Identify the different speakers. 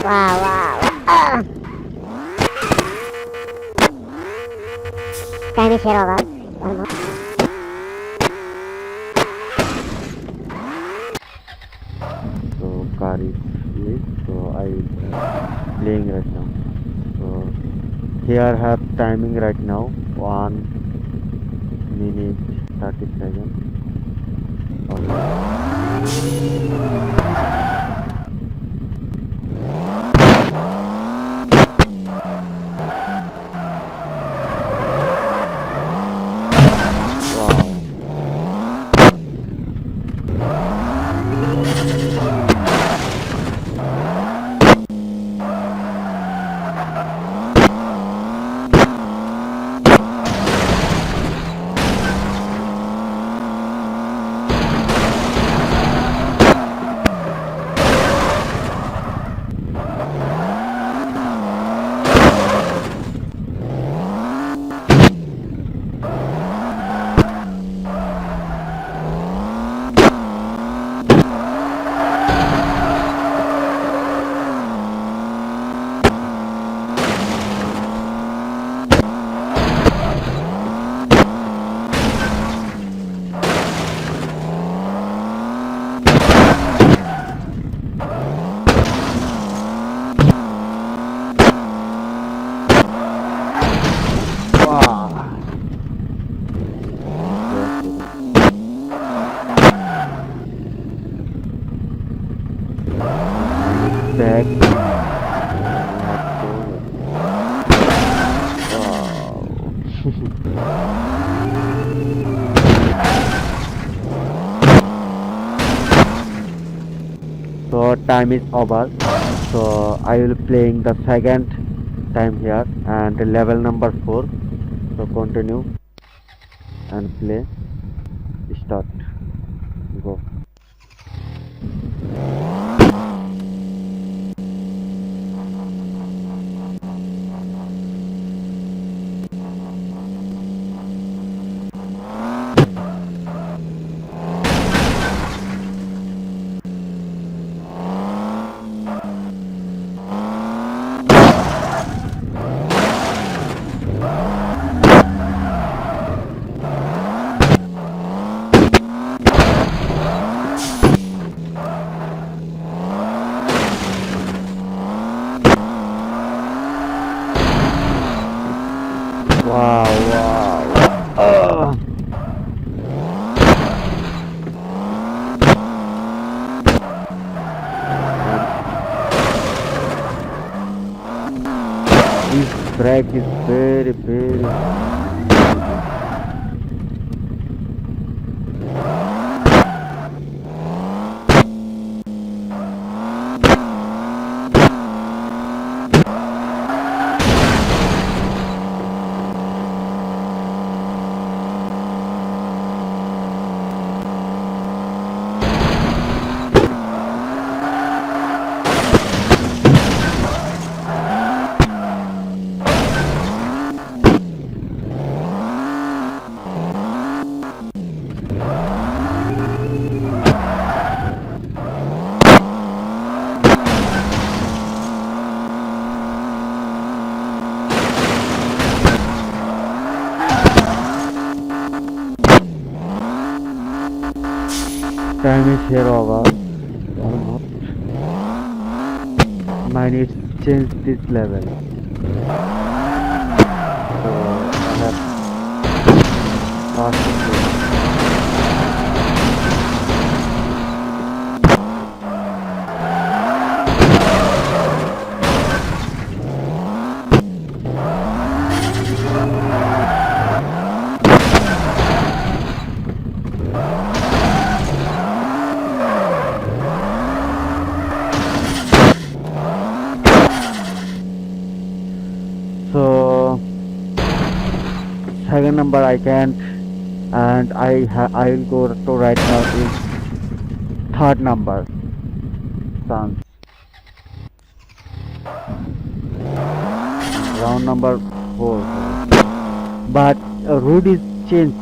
Speaker 1: Wow, wow. Time is here over. Almost.
Speaker 2: So car is here. So I playing right now. So here have timing right now 1 minute 30 seconds. Wow. Wow. Back. So time is over. So I will playing the second time here and level number 4. So continue and play. Start. Go. Wow, wow. This brake is very, very. Time is here over. Almost. Mine is changed this level. So I have passed. So second number I can't, and I will go to right now is third number chance. Round number 4, but route is changed.